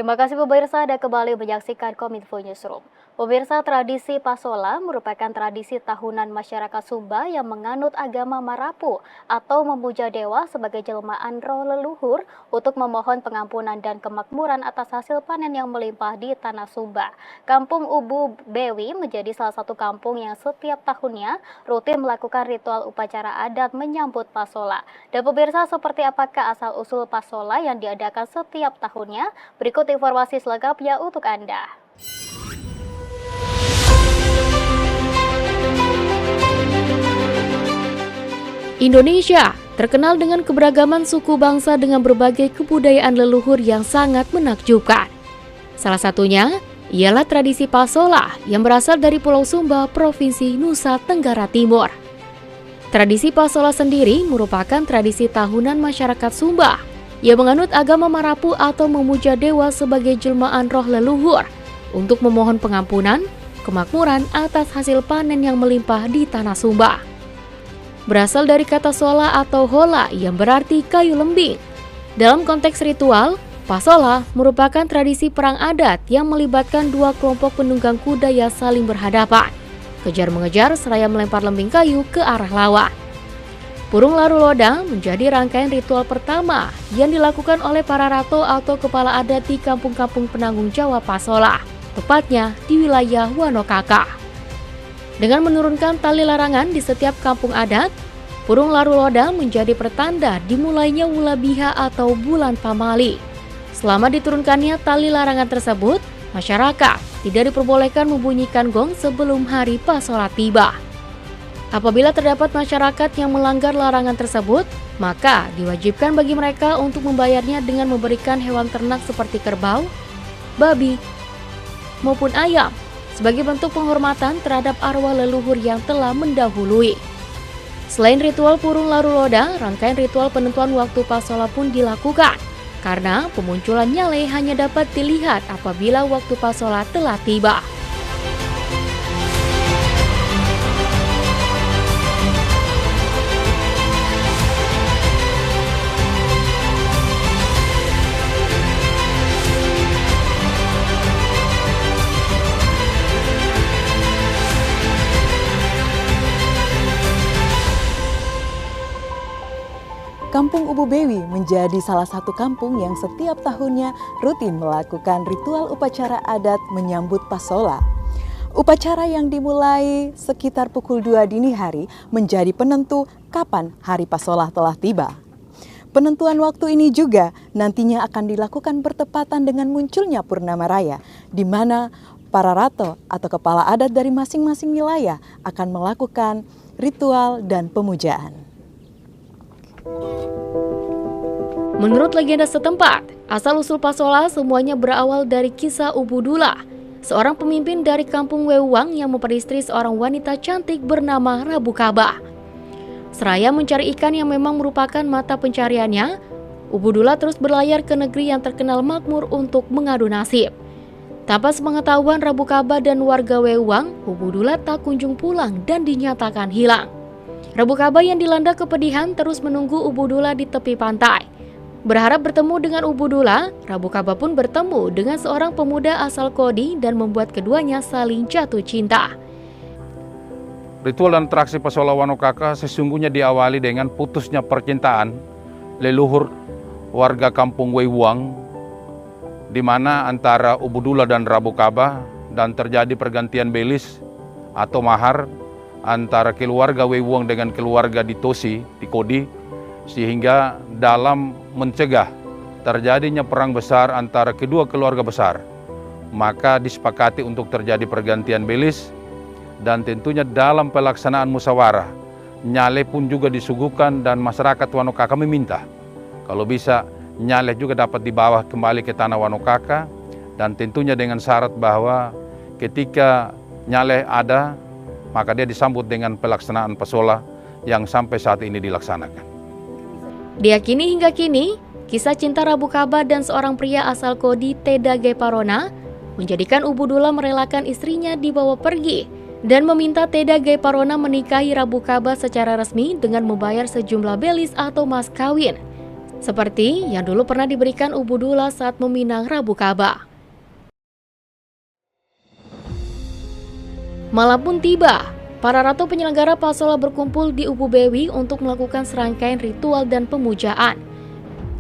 Terima kasih pemirsa, Anda kembali menyaksikan Kominfo Newsroom. Pemirsa, tradisi Pasola merupakan tradisi tahunan masyarakat Sumba yang menganut agama Marapu atau memuja dewa sebagai jelmaan roh leluhur untuk memohon pengampunan dan kemakmuran atas hasil panen yang melimpah di tanah Sumba. Kampung Ubu Bewi menjadi salah satu kampung yang setiap tahunnya rutin melakukan ritual upacara adat menyambut Pasola. Dan pemirsa, seperti apakah asal-usul Pasola yang diadakan setiap tahunnya? Berikut informasi selengkapnya untuk Anda. Indonesia terkenal dengan keberagaman suku bangsa dengan berbagai kebudayaan leluhur yang sangat menakjubkan. Salah satunya ialah tradisi Pasola yang berasal dari Pulau Sumba, Provinsi Nusa Tenggara Timur. Tradisi Pasola sendiri merupakan tradisi tahunan masyarakat Sumba yang menganut agama Marapu atau memuja dewa sebagai jelmaan roh leluhur untuk memohon pengampunan, kemakmuran atas hasil panen yang melimpah di tanah Sumba. Berasal dari kata sola atau hola yang berarti kayu lembing. Dalam konteks ritual, Pasola merupakan tradisi perang adat yang melibatkan dua kelompok penunggang kuda yang saling berhadapan, kejar-mengejar seraya melempar lembing kayu ke arah lawan. Purung Laru Loda menjadi rangkaian ritual pertama yang dilakukan oleh para rato atau kepala adat di kampung-kampung penanggung jawab Pasola, tepatnya di wilayah Wanokaka. Dengan menurunkan tali larangan di setiap kampung adat, Purung Laru Loda menjadi pertanda dimulainya Wulabiha atau bulan pamali. Selama diturunkannya tali larangan tersebut, masyarakat tidak diperbolehkan membunyikan gong sebelum hari Pasola tiba. Apabila terdapat masyarakat yang melanggar larangan tersebut, maka diwajibkan bagi mereka untuk membayarnya dengan memberikan hewan ternak seperti kerbau, babi, maupun ayam sebagai bentuk penghormatan terhadap arwah leluhur yang telah mendahului. Selain ritual Purung Laru Loda, rangkaian ritual penentuan waktu Pasola pun dilakukan, karena pemunculan nyale hanya dapat dilihat apabila waktu Pasola telah tiba. Kampung Ubu Bewi menjadi salah satu kampung yang setiap tahunnya rutin melakukan ritual upacara adat menyambut Pasola. Upacara yang dimulai sekitar pukul 2 dini hari menjadi penentu kapan hari Pasola telah tiba. Penentuan waktu ini juga nantinya akan dilakukan bertepatan dengan munculnya Purnama Raya, di mana para rato atau kepala adat dari masing-masing wilayah akan melakukan ritual dan pemujaan. Menurut legenda setempat, asal-usul Pasola semuanya berawal dari kisah Ubu Dula, seorang pemimpin dari kampung Wewang yang memperistri seorang wanita cantik bernama Rabu Kaba. Seraya mencari ikan yang memang merupakan mata pencariannya, Ubu Dula terus berlayar ke negeri yang terkenal makmur untuk mengadu nasib. Tanpa sepengetahuan Rabu Kaba dan warga Wewang, Ubu Dula tak kunjung pulang dan dinyatakan hilang. Rabu Kaba yang dilanda kepedihan terus menunggu Ubu Dula di tepi pantai. Berharap bertemu dengan Ubu Dula, Rabu Kaba pun bertemu dengan seorang pemuda asal Kodi dan membuat keduanya saling jatuh cinta. Ritual dan atraksi Pasola Wanokaka sesungguhnya diawali dengan putusnya percintaan leluhur warga kampung Wewang, di mana antara Ubu Dula dan Rabu Kaba, dan terjadi pergantian belis atau mahar antara keluarga Wewang dengan keluarga di Tosi, di Kodi, sehingga dalam mencegah terjadinya perang besar antara kedua keluarga besar, maka disepakati untuk terjadi pergantian belis, dan tentunya dalam pelaksanaan musyawarah, nyale pun juga disuguhkan dan masyarakat Wanokaka meminta, kalau bisa nyale juga dapat dibawa kembali ke tanah Wanokaka, dan tentunya dengan syarat bahwa ketika nyale ada, maka dia disambut dengan pelaksanaan Pasola yang sampai saat ini dilaksanakan. Diyakini hingga kini, kisah cinta Rabu Kaba dan seorang pria asal Kodi, Teda Geparona, menjadikan Ubu Dula merelakan istrinya dibawa pergi dan meminta Teda Geparona menikahi Rabu Kaba secara resmi dengan membayar sejumlah belis atau mas kawin. seperti yang dulu pernah diberikan Ubu Dula saat meminang Rabu Kaba. Malam pun tiba, para ratu penyelenggara Pasola berkumpul di Ubu Bewi untuk melakukan serangkaian ritual dan pemujaan.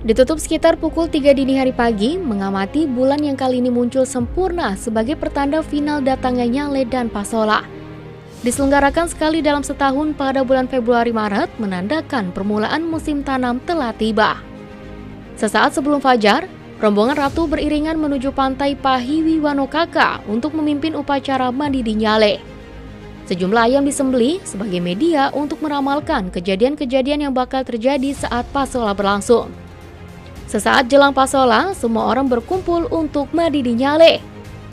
Ditutup sekitar pukul 3 dini hari pagi, mengamati bulan yang kali ini muncul sempurna sebagai pertanda final datangnya Nyale dan Pasola. Diselenggarakan sekali dalam setahun pada bulan Februari-Maret, menandakan permulaan musim tanam telah tiba. Sesaat sebelum fajar, rombongan ratu beriringan menuju pantai Pahiwi Wanokaka untuk memimpin upacara mandi di Nyale. Sejumlah ayam disembelih sebagai media untuk meramalkan kejadian-kejadian yang bakal terjadi saat Pasola berlangsung. Sesaat jelang Pasola, semua orang berkumpul untuk mandi di Nyale.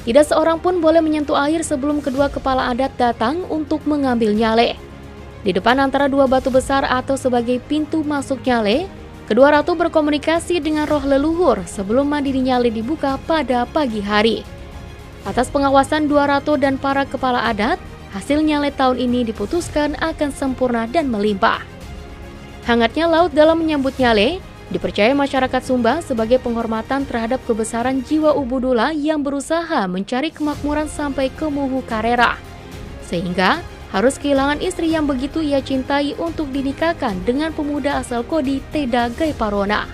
Tidak seorang pun boleh menyentuh air sebelum kedua kepala adat datang untuk mengambil Nyale. Di depan antara dua batu besar atau sebagai pintu masuk Nyale, kedua ratu berkomunikasi dengan roh leluhur sebelum mandi di Nyale dibuka pada pagi hari. Atas pengawasan dua ratu dan para kepala adat, hasil Nyale tahun ini diputuskan akan sempurna dan melimpah. Hangatnya laut dalam menyambut Nyale dipercaya masyarakat Sumba sebagai penghormatan terhadap kebesaran jiwa Ubu Dula yang berusaha mencari kemakmuran sampai ke Muhu Karera, sehingga harus kehilangan istri yang begitu ia cintai untuk dinikahkan dengan pemuda asal Kodi Teda Gaiparona.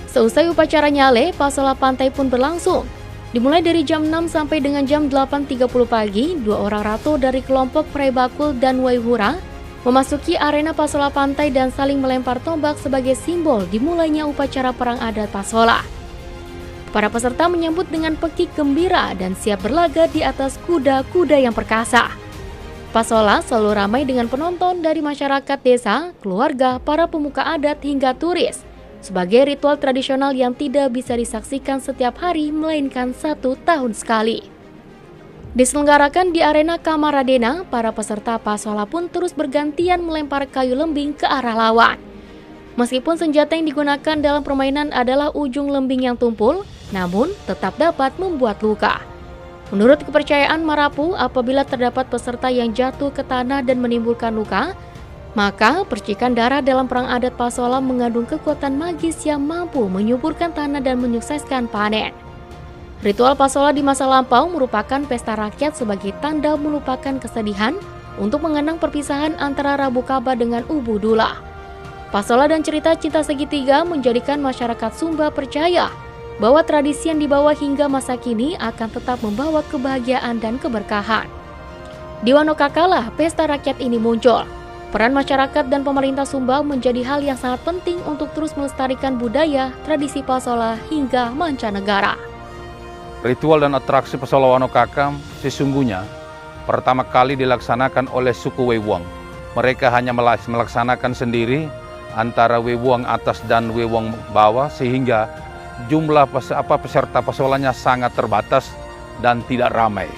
Seusai upacara Nyale, Pasola pantai pun berlangsung. Dimulai dari jam 6 sampai dengan jam 8.30 pagi, dua orang ratu dari kelompok Prebakul dan Waihura memasuki arena Pasola pantai dan saling melempar tombak sebagai simbol dimulainya upacara perang adat Pasola. Para peserta menyambut dengan pekik gembira dan siap berlaga di atas kuda-kuda yang perkasa. Pasola selalu ramai dengan penonton dari masyarakat desa, keluarga, para pemuka adat hingga turis, sebagai ritual tradisional yang tidak bisa disaksikan setiap hari melainkan 1 tahun sekali. Diselenggarakan di arena Kamaradena, para peserta Pasola pun terus bergantian melempar kayu lembing ke arah lawan. Meskipun senjata yang digunakan dalam permainan adalah ujung lembing yang tumpul, namun tetap dapat membuat luka. Menurut kepercayaan Marapu, apabila terdapat peserta yang jatuh ke tanah dan menimbulkan luka, maka percikan darah dalam perang adat Pasola mengandung kekuatan magis yang mampu menyuburkan tanah dan menyukseskan panen. Ritual Pasola di masa lampau merupakan pesta rakyat sebagai tanda melupakan kesedihan untuk mengenang perpisahan antara Rabu Kaba dengan Ubu Dula. Pasola dan cerita cinta segitiga menjadikan masyarakat Sumba percaya bahwa tradisi yang dibawa hingga masa kini akan tetap membawa kebahagiaan dan keberkahan. Di Wanokakalah pesta rakyat ini muncul. Peran masyarakat dan pemerintah Sumba menjadi hal yang sangat penting untuk terus melestarikan budaya, tradisi Pasola hingga mancanegara. Ritual dan atraksi Pasola Wanokaka sesungguhnya pertama kali dilaksanakan oleh suku Weiwuang. Mereka hanya melaksanakan sendiri antara Weiwuang atas dan Weiwuang bawah, sehingga jumlah peserta Pasolanya sangat terbatas dan tidak ramai.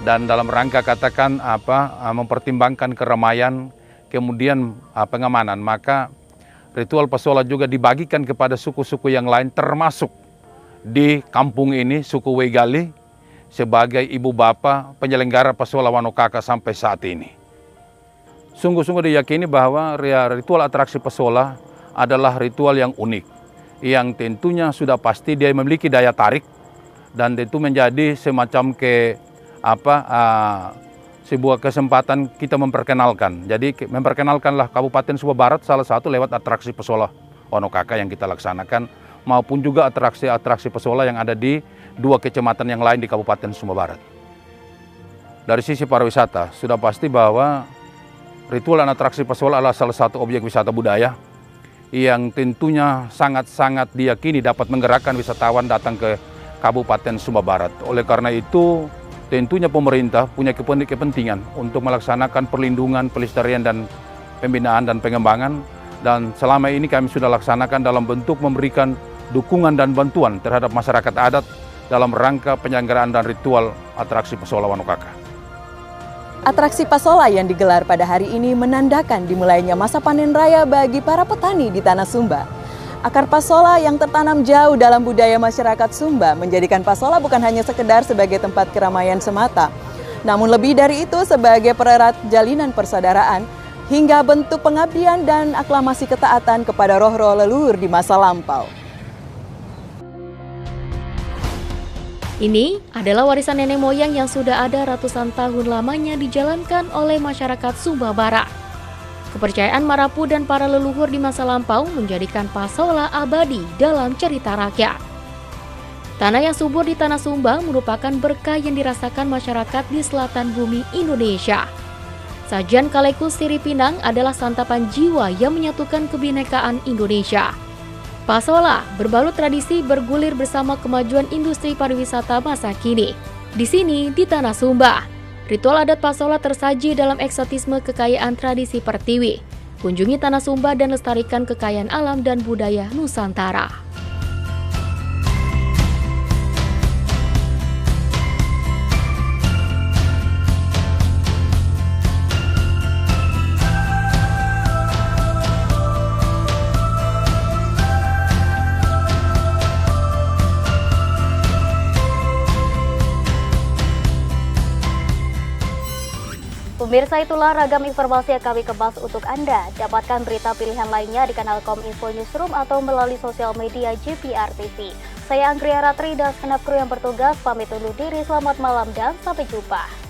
Dan dalam rangka katakan mempertimbangkan keramaian, kemudian pengamanan, maka ritual Pasola juga dibagikan kepada suku-suku yang lain, termasuk di kampung ini suku Weigali sebagai ibu bapa penyelenggara Pasola Wanokaka sampai saat ini. Sungguh-sungguh diyakini bahwa ritual atraksi Pasola adalah ritual yang unik, yang tentunya sudah pasti dia memiliki daya tarik dan tentu menjadi semacam sebuah kesempatan kita memperkenalkan. Jadi memperkenalkanlah Kabupaten Sumba Barat salah satu lewat atraksi Pasola Wanokaka yang kita laksanakan, maupun juga atraksi-atraksi Pasola yang ada di 2 kecamatan yang lain di Kabupaten Sumba Barat. Dari sisi pariwisata, sudah pasti bahwa ritual dan atraksi Pasola adalah salah satu objek wisata budaya yang tentunya sangat-sangat diyakini dapat menggerakkan wisatawan datang ke Kabupaten Sumba Barat. Oleh karena itu, tentunya pemerintah punya kepentingan untuk melaksanakan perlindungan, pelestarian, dan pembinaan dan pengembangan. Dan selama ini kami sudah laksanakan dalam bentuk memberikan dukungan dan bantuan terhadap masyarakat adat dalam rangka penyelenggaraan dan ritual atraksi Pasola Wanokaka. Atraksi Pasola yang digelar pada hari ini menandakan dimulainya masa panen raya bagi para petani di tanah Sumba. Akar Pasola yang tertanam jauh dalam budaya masyarakat Sumba menjadikan Pasola bukan hanya sekedar sebagai tempat keramaian semata, namun lebih dari itu sebagai pererat jalinan persaudaraan, hingga bentuk pengabdian dan aklamasi ketaatan kepada roh-roh leluhur di masa lampau. Ini adalah warisan nenek moyang yang sudah ada ratusan tahun lamanya dijalankan oleh masyarakat Sumba Barat. Kepercayaan Marapu dan para leluhur di masa lampau menjadikan Pasola abadi dalam cerita rakyat. Tanah yang subur di Tanah Sumba merupakan berkah yang dirasakan masyarakat di selatan bumi Indonesia. Sajian Kalekus Siripinang adalah santapan jiwa yang menyatukan kebinekaan Indonesia. Pasola berbalut tradisi bergulir bersama kemajuan industri pariwisata masa kini. Di sini, di Tanah Sumba, ritual adat Pasola tersaji dalam eksotisme kekayaan tradisi Pertiwi. Kunjungi Tanah Sumba dan lestarikan kekayaan alam dan budaya Nusantara. Pemirsa, itulah ragam informasi yang kami kemas untuk Anda. Dapatkan berita pilihan lainnya di kanal Kominfo Newsroom atau melalui sosial media JPR TV. Saya Anggria Ratri dan segenap kru yang bertugas pamit undur diri. Selamat malam dan sampai jumpa.